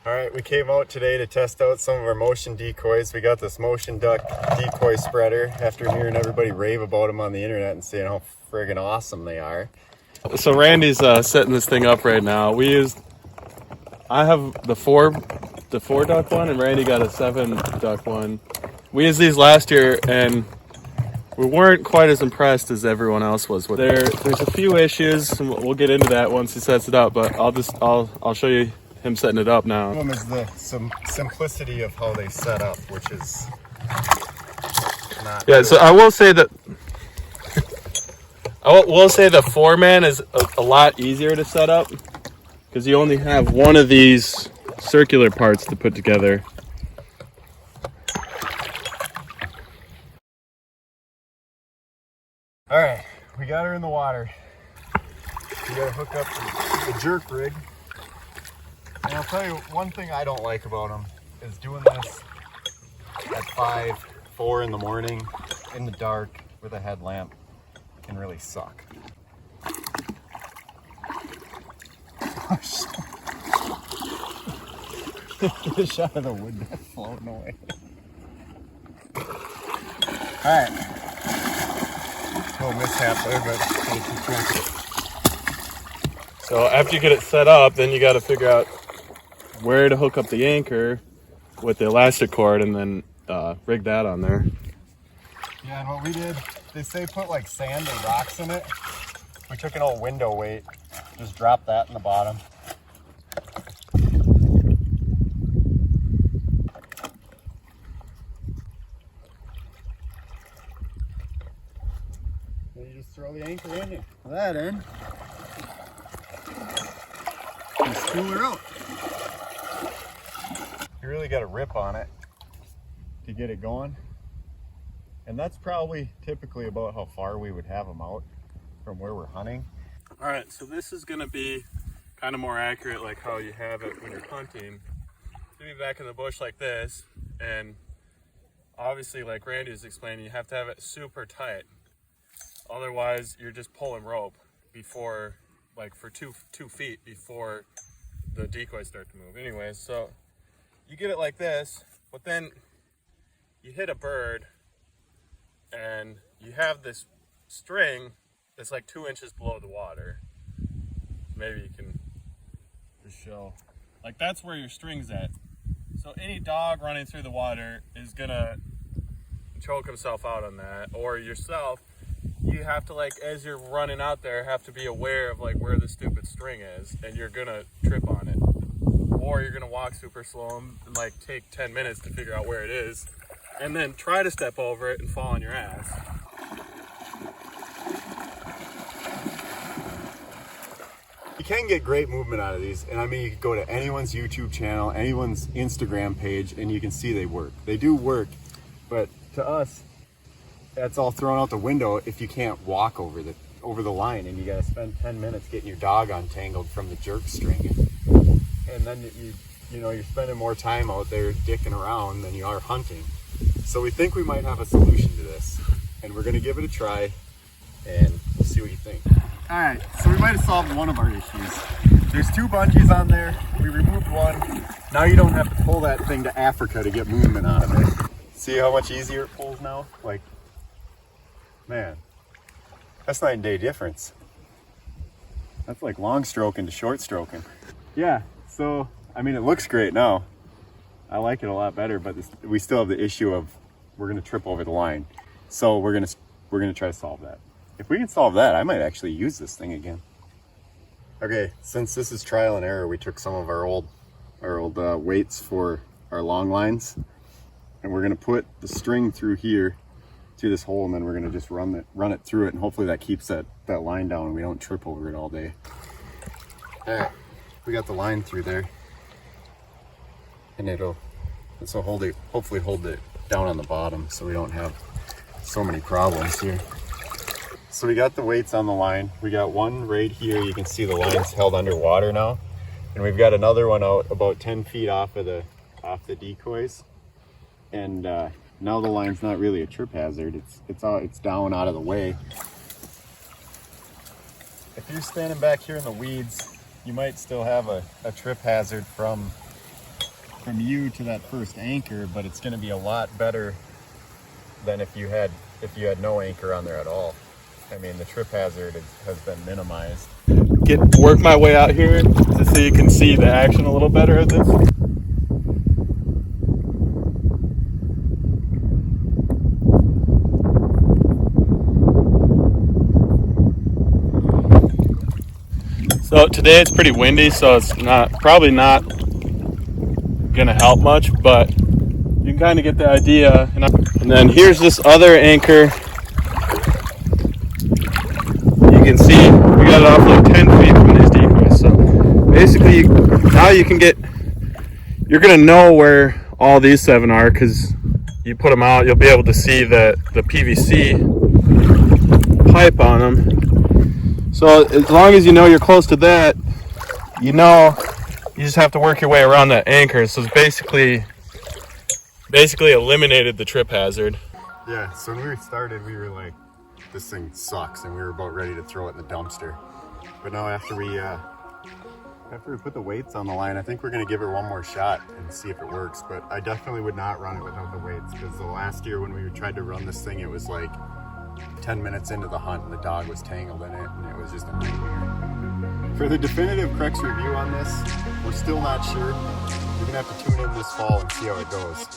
All right, we came out today to test out some of our motion decoys. We got this motion duck decoy spreader after hearing everybody rave about them on the internet and saying how friggin' awesome they are. So Randy's setting this thing up right now. I have the four duck one, and Randy got a 7 duck one. We used these last year, and we weren't quite as impressed as everyone else was. There's a few issues, and we'll get into that once he sets it up. But I'll show you him setting it up now. One is the simplicity of how they set up, which is not. Yeah, so I will say that the 4-man is a lot easier to set up because you only have one of these circular parts to put together. All right, we got her in the water. We gotta hook up the jerk rig. And I'll tell you, one thing I don't like about them is doing this at 5, 4 in the morning in the dark with a headlamp can really suck. The shot of the wood that's floating away. Alright. Little mishap there, but I'll keep track of it. So after you get it set up, then you got to figure out where to hook up the anchor with the elastic cord and then rig that on there. Yeah, and what we did, they say put like sand or rocks in it. We took an old window weight, just dropped that in the bottom. Then you just throw the anchor in here. That in. And spool her out. You really got to rip on it to get it going. And that's probably typically about how far we would have them out from where we're hunting. All right, so this is gonna be kind of more accurate like how you have it when you're hunting. It's gonna be back in the bush like this, and obviously like Randy was explaining, you have to have it super tight. Otherwise you're just pulling rope before, like for two feet before the decoys start to move. Anyways, so you get it like this, but then you hit a bird and you have this string that's like 2 inches below the water. Maybe you can just show. Like that's where your string's at. So any dog running through the water is gonna choke himself out on that, or yourself. You have to, like, as you're running out there, have to be aware of like where the stupid string is, and you're gonna trip on it. Or you're gonna walk super slow and like take 10 minutes to figure out where it is, and then try to step over it and fall on your ass. You can get great movement out of these, and I mean, you could go to anyone's YouTube channel, anyone's Instagram page, and you can see they work. They do work, but to us, that's all thrown out the window if you can't walk over the line, and you got to spend 10 minutes getting your dog untangled from the jerk string, and then you're spending more time out there dicking around than you are hunting. So we think we might have a solution to this, and we're going to give it a try, and we'll see what you think. All right, so we might have solved one of our issues. There's 2 bungees on there. We removed one. Now you don't have to pull that thing to Africa to get movement out of it. See how much easier it pulls now? Like, man, that's night and day difference. That's like long stroking to short stroking. Yeah, so, I mean, it looks great now. I like it a lot better, but we still have the issue of we're gonna trip over the line. So we're gonna try to solve that. If we can solve that, I might actually use this thing again. Okay, since this is trial and error, we took some of our old weights for our long lines, and we're gonna put the string through here, through this hole, and then we're gonna just run it through it, and hopefully that keeps that line down and we don't trip over it all day. All right, we got the line through there, and this will hopefully hold it down on the bottom so we don't have so many problems here. So we got the weights on the line. We got one right here. You can see the line's held underwater now. And we've got another one out about 10 feet off the decoys. And now the line's not really a trip hazard. It's down out of the way. If you're standing back here in the weeds, you might still have a trip hazard from from you to that first anchor, but it's going to be a lot better than if you had no anchor on there at all. I mean, the trip hazard has been minimized. Work my way out here to so you can see the action a little better of this. So today it's pretty windy, so it's probably not gonna help much, but you can kind of get the idea. And then here's this other anchor. You can see we got it off like 10 feet from these decoys. So basically, now you're gonna know where all these 7 are, because you put them out, you'll be able to see the PVC pipe on them. So as long as you know you're close to that, you just have to work your way around that anchor. So it's basically eliminated the trip hazard. Yeah, so when we started, we were like, this thing sucks, and we were about ready to throw it in the dumpster. But now after we put the weights on the line, I think we're gonna give it one more shot and see if it works. But I definitely would not run it without the weights, because the last year when we tried to run this thing, it was like 10 minutes into the hunt and the dog was tangled in it, and it was just a nightmare. For the definitive Crex review on this, we're still not sure. You're gonna have to tune in this fall and see how it goes.